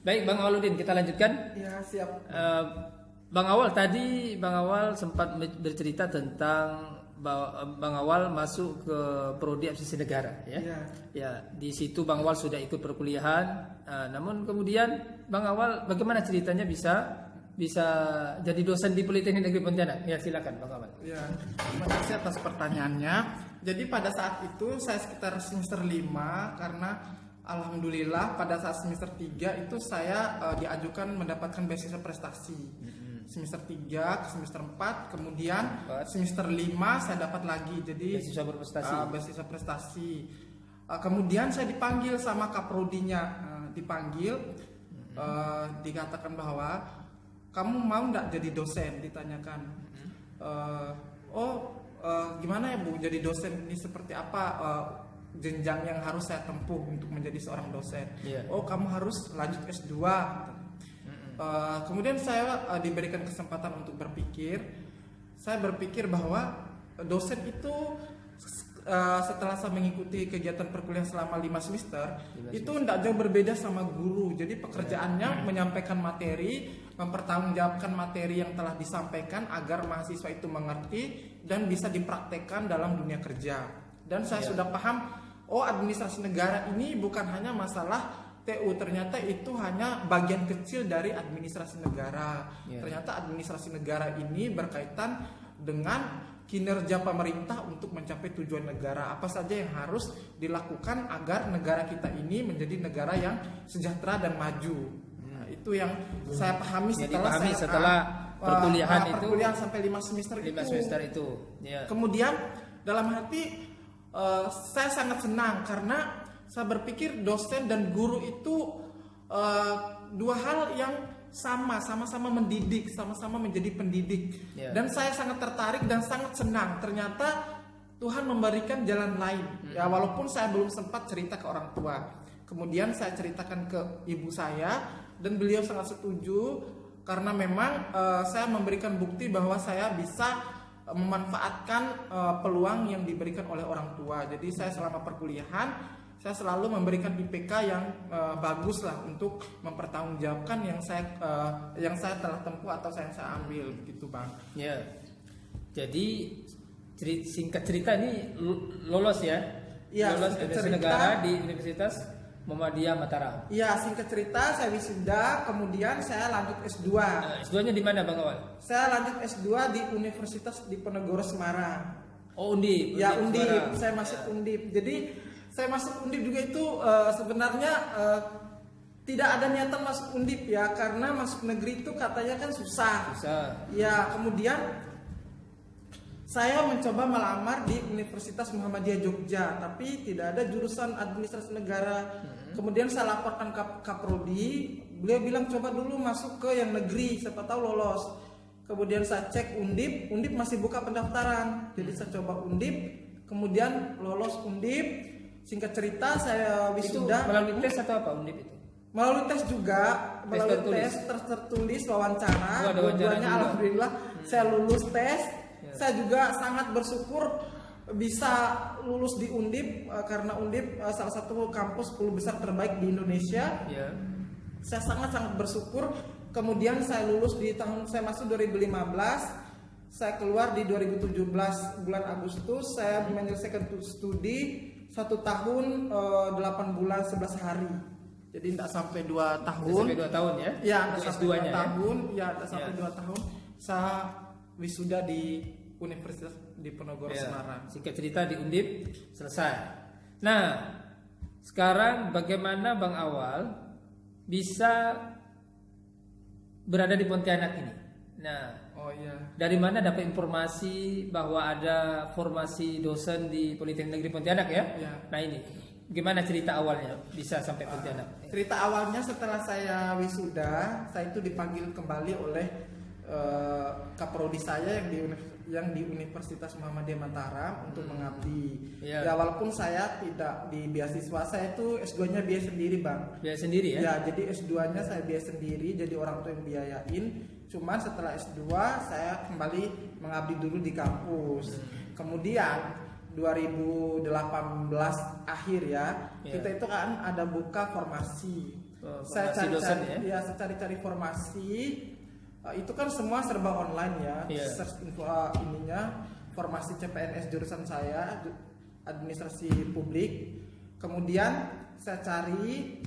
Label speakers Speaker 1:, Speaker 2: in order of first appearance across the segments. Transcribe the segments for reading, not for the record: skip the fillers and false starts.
Speaker 1: Baik, Bang Awaludin, kita lanjutkan.
Speaker 2: Ya, siap.
Speaker 1: Bang Awal sempat bercerita tentang Bang Awal masuk ke prodi absensi negara, ya.
Speaker 2: Ya.
Speaker 1: Ya, di situ Bang Awal sudah ikut perkuliahan. Namun kemudian Bang Awal bagaimana ceritanya bisa jadi dosen di Politeknik Negeri Pontianak? Ya, silakan Bang Awal.
Speaker 2: Ya, terima kasih atas pertanyaannya. Jadi pada saat itu saya sekitar semester 5 karena alhamdulillah pada saat semester 3 itu saya diajukan mendapatkan beasiswa prestasi. Semester 3 ke semester 4, kemudian semester 5 saya dapat lagi. Jadi
Speaker 1: Beasiswa berprestasi.
Speaker 2: Beasiswa prestasi. Kemudian saya dipanggil sama kaprodinya, dikatakan bahwa kamu mau nggak jadi dosen, ditanyakan. Gimana ya Bu, jadi dosen ini seperti apa jenjang yang harus saya tempuh untuk menjadi seorang dosen?
Speaker 1: Yeah.
Speaker 2: Oh, kamu harus lanjut S2. Kemudian saya diberikan kesempatan untuk berpikir. Saya berpikir bahwa dosen itu setelah saya mengikuti kegiatan perkuliahan selama 5 semester, itu tidak jauh berbeda sama guru. Jadi pekerjaannya menyampaikan materi, mempertanggungjawabkan materi yang telah disampaikan agar mahasiswa itu mengerti dan bisa dipraktekkan dalam dunia kerja. Dan saya sudah paham, administrasi negara ini bukan hanya masalah TU, ternyata itu hanya bagian kecil dari administrasi negara. Ternyata administrasi negara ini berkaitan dengan kinerja pemerintah untuk mencapai tujuan negara. Apa saja yang harus dilakukan agar negara kita ini menjadi negara yang sejahtera dan maju. Nah, itu yang saya pahami setelah perkuliahan sampai 5 semester itu.
Speaker 1: Ya.
Speaker 2: Kemudian dalam hati saya sangat senang karena saya berpikir dosen dan guru itu dua hal yang sama-sama mendidik, sama-sama menjadi pendidik. Dan saya sangat tertarik dan sangat senang. Ternyata Tuhan memberikan jalan lain. Ya, walaupun saya belum sempat cerita ke orang tua. Kemudian saya ceritakan ke ibu saya dan beliau sangat setuju karena memang saya memberikan bukti bahwa saya bisa memanfaatkan peluang yang diberikan oleh orang tua. Jadi saya selama perkuliahan saya selalu memberikan IPK yang bagus lah untuk mempertanggungjawabkan yang saya telah tempuh atau yang saya ambil, begitu Bang.
Speaker 1: Ya. Jadi singkat cerita ini lolos ya?
Speaker 2: Iya,
Speaker 1: lolos absensi negara di Universitas Muhammadiyah Mataram.
Speaker 2: Iya, singkat cerita saya wisuda, kemudian saya lanjut S2.
Speaker 1: S2-nya di mana Bang Awal?
Speaker 2: Saya lanjut S2 di Universitas Diponegoro Semarang.
Speaker 1: Oh, Undip.
Speaker 2: Ya, Undip. Saya masuk Undip. Jadi saya masuk Undip juga itu sebenarnya tidak ada niatan masuk Undip ya, karena masuk negeri itu katanya kan susah. Ya, kemudian saya mencoba melamar di Universitas Muhammadiyah Jogja, tapi tidak ada jurusan administrasi negara. Kemudian saya laporkan ke Kaprodi, beliau bilang coba dulu masuk ke yang negeri, siapa tahu lolos. Kemudian saya cek Undip masih buka pendaftaran. Jadi saya coba Undip, kemudian lolos Undip. Singkat cerita saya wisuda.
Speaker 1: Itu melalui tes atau apa Undip itu?
Speaker 2: Melalui tes juga, melalui tes tertulis, wawancara. Dua-duanya alhamdulillah saya lulus tes. Saya juga sangat bersyukur bisa lulus di Undip karena Undip salah satu kampus 10 besar terbaik di Indonesia. Saya sangat bersyukur. Kemudian saya lulus di tahun saya masuk 2015. Saya keluar di 2017 bulan Agustus. Saya menyelesaikan studi 1 tahun 8 bulan 11 hari. Jadi tidak sampai 2 tahun.
Speaker 1: Sampai 2 tahun ya?
Speaker 2: Ya, tidak sampai 2 tahun.
Speaker 1: Ya,
Speaker 2: tidak sampai 2 tahun. Saya wisuda di Universitas Diponegoro Semarang.
Speaker 1: Singkat cerita di Undip selesai. Nah, sekarang bagaimana Bang Awal bisa berada di Pontianak ini? Nah, dari mana dapat informasi bahwa ada formasi dosen di Politeknik Negeri Pontianak ya? Nah ini, gimana cerita awalnya bisa sampai Pontianak?
Speaker 2: Cerita awalnya setelah saya wisuda, saya itu dipanggil kembali oleh kaprodi saya yang di Universitas Muhammadiyah Mataram untuk mengabdi. Ya, walaupun saya tidak di beasiswa, saya itu S2-nya biaya sendiri Bang.
Speaker 1: Biaya sendiri ya?
Speaker 2: Ya, jadi S2-nya saya biaya sendiri, jadi orang tua yang biayain. Cuman setelah S2 saya kembali mengabdi dulu di kampus. Kemudian 2018 akhir ya, kita itu kan ada buka formasi. saya
Speaker 1: formasi dosen
Speaker 2: cari-cari
Speaker 1: ya.
Speaker 2: saya cari-cari formasi. Itu kan semua serba online ya.
Speaker 1: Iya.
Speaker 2: Search info ininya formasi CPNS jurusan saya administrasi publik. Kemudian saya cari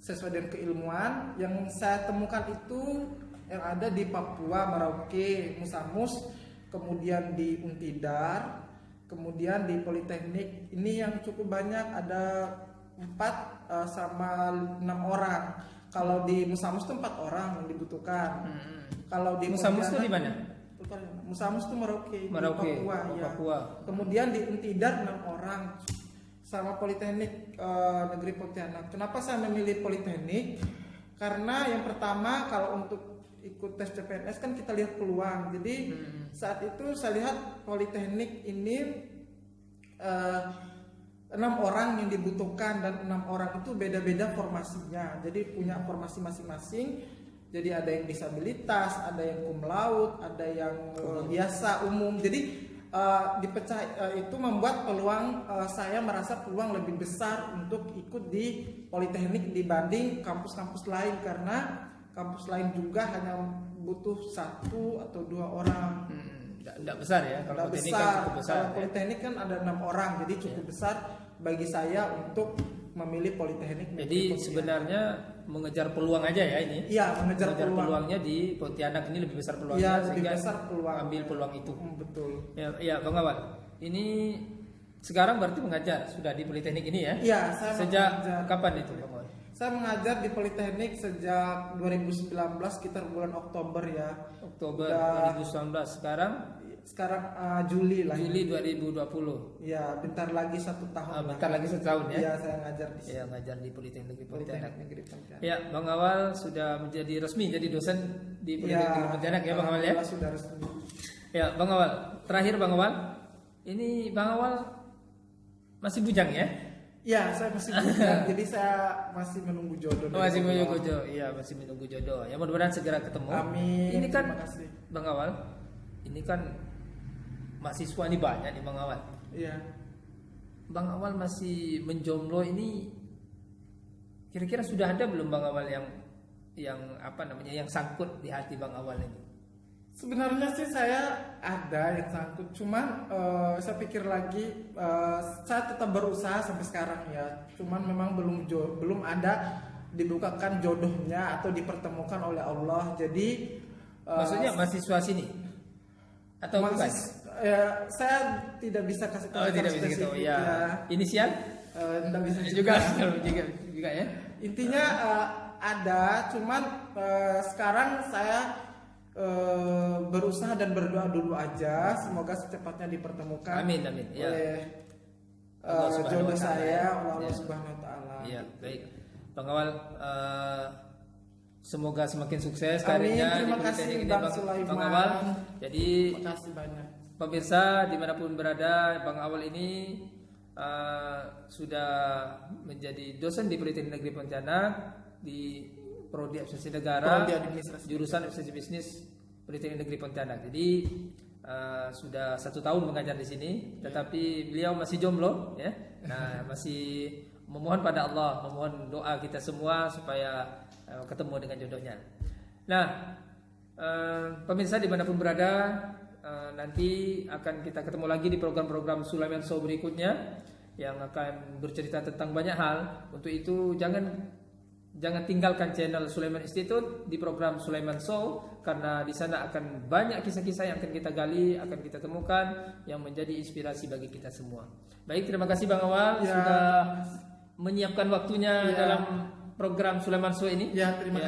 Speaker 2: sesuai dengan keilmuan yang saya temukan itu yang ada di Papua, Merauke, Musamus, kemudian di Untidar, kemudian di Politeknik. Ini yang cukup banyak, ada 4 sama 6 orang. Kalau di Musamus itu 4 orang yang dibutuhkan. Kalau di
Speaker 1: Musamus itu di mana?
Speaker 2: Musamus itu Merauke,
Speaker 1: Merauke,
Speaker 2: di Papua, ya.
Speaker 1: Papua.
Speaker 2: Kemudian di Untidar 6 orang. Sama Politeknik Negeri Pontianak. Kenapa saya memilih Politeknik? Karena yang pertama kalau untuk ikut tes CPNS kan kita lihat peluang. Jadi saat itu saya lihat Politeknik ini 6 orang yang dibutuhkan dan 6 orang itu beda-beda formasinya. Jadi punya formasi masing-masing. Jadi ada yang disabilitas, ada yang cum laude, ada yang biasa umum. Jadi dipecah itu membuat peluang saya merasa peluang lebih besar untuk ikut di Politeknik dibanding kampus-kampus lain, karena kampus lain juga hanya butuh 1 atau 2 orang.
Speaker 1: Tidak besar ya, kalau Politeknik
Speaker 2: besar.
Speaker 1: kan cukup besar.
Speaker 2: Kalau Politeknik kan ada 6 orang, jadi cukup besar bagi saya untuk memilih Politeknik.
Speaker 1: Jadi sebenarnya mengejar peluang aja ya ini.
Speaker 2: Iya, mengejar peluang.
Speaker 1: Peluangnya di Pontianak ini lebih besar peluangnya,
Speaker 2: Iya, lebih
Speaker 1: sehingga
Speaker 2: besar peluang.
Speaker 1: ambil peluang itu.
Speaker 2: Betul.
Speaker 1: Ya, Bang Awal. Ini sekarang berarti mengajar sudah di Politeknik ini ya?
Speaker 2: Iya, saya
Speaker 1: Sejak
Speaker 2: mengajar.
Speaker 1: kapan itu, Bang Awal?
Speaker 2: Saya mengajar di Politeknik sejak 2019 sekitar bulan Oktober ya.
Speaker 1: Oktober
Speaker 2: Udah.
Speaker 1: 2019. Sekarang
Speaker 2: Juli lah.
Speaker 1: Juli 2020.
Speaker 2: Ya, bentar lagi 1 tahun.
Speaker 1: Bentar lagi 1 tahun ya?
Speaker 2: Iya, saya ngajar di
Speaker 1: Ya, ngajar di Politeknik Negeri Pontianak.
Speaker 2: Politeknik Negeri Pontianak.
Speaker 1: Ya, Bang Awal sudah menjadi resmi jadi dosen di Politeknik Negeri Pontianak ya, Bang Awal ya?
Speaker 2: alhamdulillah sudah resmi.
Speaker 1: Ya, Bang Awal. Terakhir Bang Awal. Ini Bang Awal masih bujang ya?
Speaker 2: Ya, saya masih bujang, jadi saya masih menunggu jodoh.
Speaker 1: Oh, masih menunggu jodoh. Iya, masih menunggu jodoh. Ya, mudah-mudahan segera ketemu.
Speaker 2: Amin.
Speaker 1: Ini kan
Speaker 2: Terima kasih.
Speaker 1: Bang Awal. Ini kan mahasiswa ini banyak nih Bang Awal.
Speaker 2: Iya.
Speaker 1: Bang Awal masih menjomblo ini, kira-kira sudah ada belum Bang Awal yang apa namanya, yang sangkut di hati Bang Awal ini?
Speaker 2: Sebenarnya sih saya ada yang sangkut, cuman saya pikir lagi, saya tetap berusaha sampai sekarang ya. Cuman memang belum ada dibukakan jodohnya atau dipertemukan oleh Allah. Jadi
Speaker 1: Maksudnya mahasiswa sini atau bukan?
Speaker 2: Saya tidak bisa kasih tahu.
Speaker 1: Tidak bisa gitu. Ya. Inisial?
Speaker 2: Tidak bisa
Speaker 1: juga ya.
Speaker 2: Intinya ada, cuman sekarang saya berusaha dan berdoa dulu aja, semoga secepatnya dipertemukan.
Speaker 1: Amin. Ya.
Speaker 2: Oleh jodoh saya oleh Allah Subhanahu Wa Taala.
Speaker 1: Iya, baik. Bang Awal, semoga semakin sukses
Speaker 2: Amin,
Speaker 1: karirnya
Speaker 2: terima
Speaker 1: di
Speaker 2: kasih,
Speaker 1: Politeknik ini,
Speaker 2: Bang Sulaiman.
Speaker 1: Bang Awal. Jadi
Speaker 2: Terima kasih banyak.
Speaker 1: pemirsa dimanapun berada, Bang Awal ini sudah menjadi dosen di Politeknik Negeri Pontianak di Prodi Administrasi Negara,
Speaker 2: Prodi Administrasi.
Speaker 1: jurusan Administrasi Bisnis Politeknik Negeri Pontianak. Jadi sudah 1 tahun mengajar di sini, tetapi beliau masih jomblo, ya. Nah, masih memohon pada Allah, memohon doa kita semua supaya ketemu dengan jodohnya. Nah, pemirsa dimanapun berada, nanti akan kita ketemu lagi di program-program Sulaiman Show berikutnya yang akan bercerita tentang banyak hal. Untuk itu jangan tinggalkan channel Sulaiman Institute di program Sulaiman Show, karena di sana akan banyak kisah-kisah yang akan kita gali, akan kita temukan yang menjadi inspirasi bagi kita semua. Baik, terima kasih Bang Awal sudah menyiapkan waktunya dalam program Sulaiman Show ini.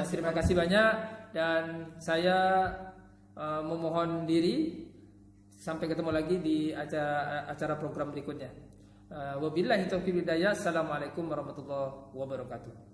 Speaker 1: Terima kasih banyak, dan saya memohon diri sampai ketemu lagi di acara program berikutnya. Wabillahi taufiq hidayah. Assalamualaikum warahmatullahi wabarakatuh.